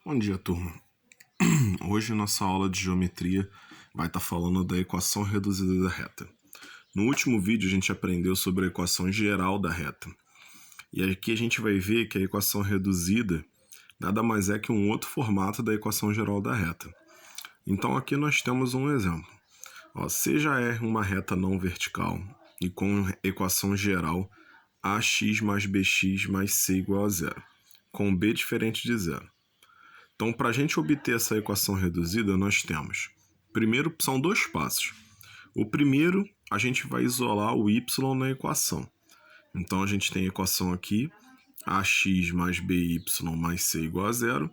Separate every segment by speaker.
Speaker 1: Bom dia, turma. Hoje nossa aula de geometria vai estar falando da equação reduzida da reta. No último vídeo a gente aprendeu sobre a equação geral da reta. E aqui a gente vai ver que a equação reduzida nada mais é que um outro formato da equação geral da reta. Então aqui nós temos um exemplo. C já é uma reta não vertical e com equação geral ax mais bx mais c igual a zero, com b diferente de zero. Então, para a gente obter essa equação reduzida, nós temos, primeiro, são dois passos. O primeiro, a gente vai isolar o y na equação. Então, a gente tem a equação aqui, ax mais by mais c igual a zero.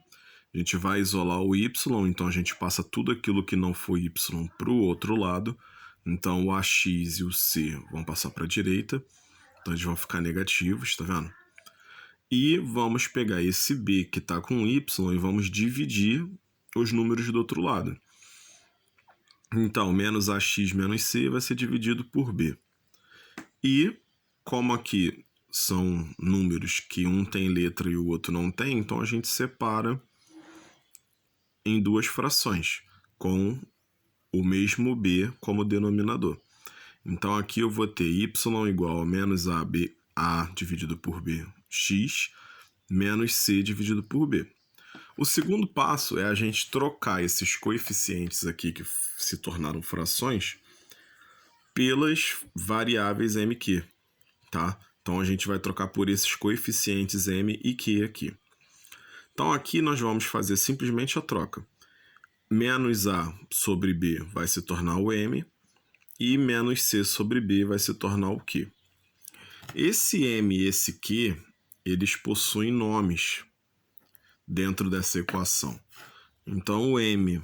Speaker 1: A gente vai isolar o y, então a gente passa tudo aquilo que não foi y para o outro lado. Então, o ax e o c vão passar para a direita. Então, eles vão ficar negativos, tá vendo? E vamos pegar esse b que está com y e vamos dividir os números do outro lado. Então, menos ax menos c vai ser dividido por b. E, como aqui são números que um tem letra e o outro não tem, então a gente separa em duas frações, com o mesmo b como denominador. Então, aqui eu vou ter y igual a menos a dividido por b, x, menos c dividido por b. O segundo passo é a gente trocar esses coeficientes aqui que se tornaram frações pelas variáveis m e q, tá? Então, a gente vai trocar por esses coeficientes m e q aqui. Então, aqui nós vamos fazer simplesmente a troca. Menos a sobre b vai se tornar o m e menos c sobre b vai se tornar o q. Esse m e esse q, eles possuem nomes dentro dessa equação. Então, o m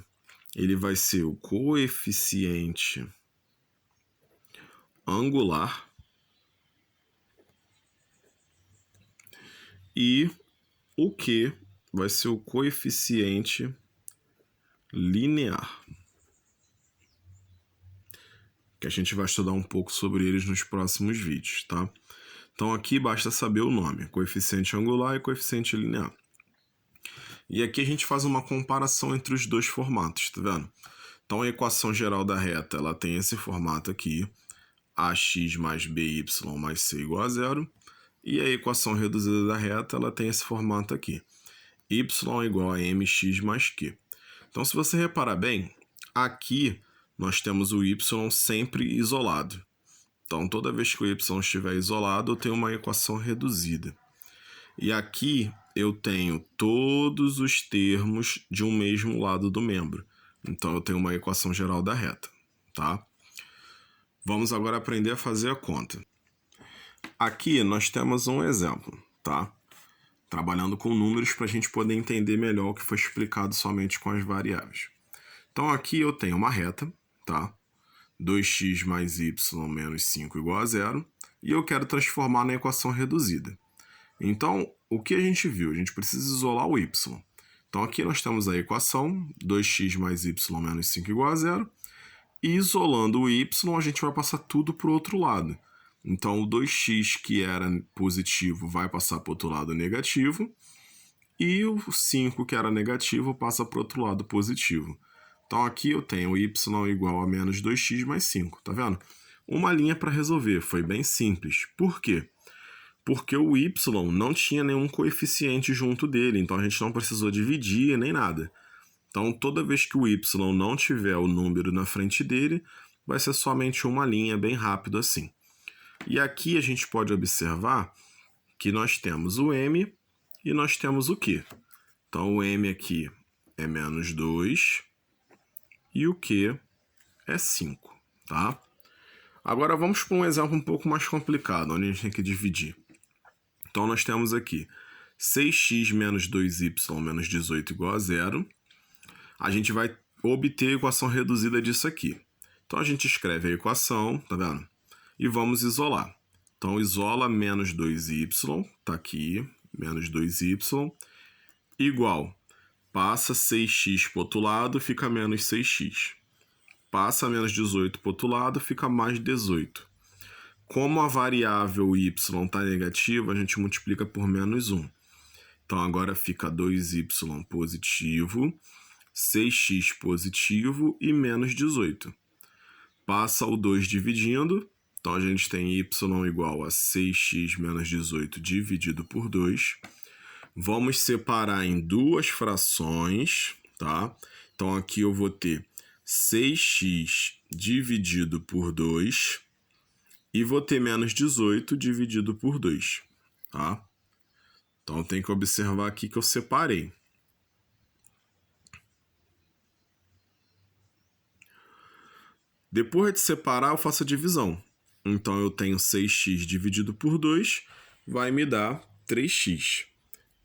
Speaker 1: ele vai ser o coeficiente angular e o q vai ser o coeficiente linear, que a gente vai estudar um pouco sobre eles nos próximos vídeos, tá? Então, aqui basta saber o nome, coeficiente angular e coeficiente linear. E aqui a gente faz uma comparação entre os dois formatos, tá vendo? Então, a equação geral da reta, ela tem esse formato aqui, ax mais by mais c igual a zero, e a equação reduzida da reta, ela tem esse formato aqui, y igual a mx mais q. Então, se você reparar bem, aqui nós temos o y sempre isolado. Então, toda vez que o y estiver isolado, eu tenho uma equação reduzida. E aqui eu tenho todos os termos de um mesmo lado do membro. Então, eu tenho uma equação geral da reta, tá? Vamos agora aprender a fazer a conta. Aqui nós temos um exemplo, tá? Trabalhando com números para a gente poder entender melhor o que foi explicado somente com as variáveis. Então, aqui eu tenho uma reta, tá? 2x mais y menos 5 igual a zero, e eu quero transformar na equação reduzida. Então, o que a gente viu? A gente precisa isolar o y. Então, aqui nós temos a equação 2x mais y menos 5 igual a zero, e isolando o y, a gente vai passar tudo para o outro lado. Então, o 2x, que era positivo, vai passar para o outro lado negativo, e o 5, que era negativo, passa para o outro lado positivo. Então, aqui eu tenho y igual a menos 2x mais 5, tá vendo? Uma linha para resolver, foi bem simples. Por quê? Porque o y não tinha nenhum coeficiente junto dele, então a gente não precisou dividir nem nada. Então, toda vez que o y não tiver o número na frente dele, vai ser somente uma linha, bem rápido assim. E aqui a gente pode observar que nós temos o m e nós temos o q. Então, o m aqui é menos 2 e o q é 5, tá? Agora vamos para um exemplo um pouco mais complicado, onde a gente tem que dividir. Então, nós temos aqui 6x menos 2y menos 18 igual a zero. A gente vai obter a equação reduzida disso aqui. Então, a gente escreve a equação, tá vendo? E vamos isolar. Então, isola menos 2y, tá aqui, menos 2y, igual, passa 6x para o outro lado, fica menos 6x. Passa menos 18 para o outro lado, fica mais 18. Como a variável y está negativa, a gente multiplica por menos 1. Então, agora fica 2y positivo, 6x positivo e menos 18. Passa o 2 dividindo, então a gente tem y igual a 6x menos 18 dividido por 2. Vamos separar em duas frações, tá? Então aqui eu vou ter 6x dividido por 2 e vou ter menos 18 dividido por 2, tá? Então tem que observar aqui que eu separei. Depois de separar, eu faço a divisão. Então, eu tenho 6x dividido por 2, vai me dar 3x.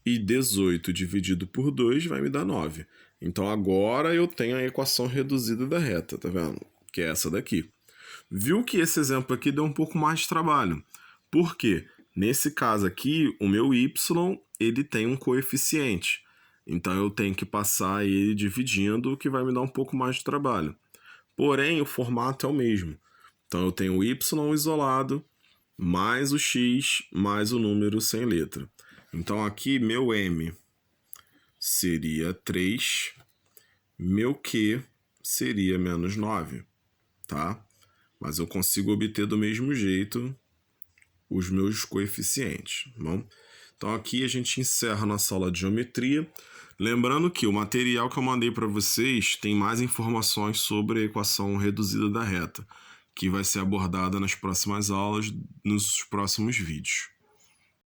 Speaker 1: E 18 dividido por 2 vai me dar 9. Então, agora eu tenho a equação reduzida da reta, tá vendo? Que é essa daqui. Viu que esse exemplo aqui deu um pouco mais de trabalho. Por quê? Nesse caso aqui, o meu y, ele tem um coeficiente. Então, eu tenho que passar ele dividindo, o que vai me dar um pouco mais de trabalho. Porém, o formato é o mesmo. Então, eu tenho o y isolado, mais o x, mais o número sem letra. Então, aqui, meu m seria 3, meu q seria menos 9, tá? Mas eu consigo obter do mesmo jeito os meus coeficientes, tá bom? Então, aqui a gente encerra nossa aula de geometria. Lembrando que o material que eu mandei para vocês tem mais informações sobre a equação reduzida da reta, que vai ser abordada nas próximas aulas, nos próximos vídeos.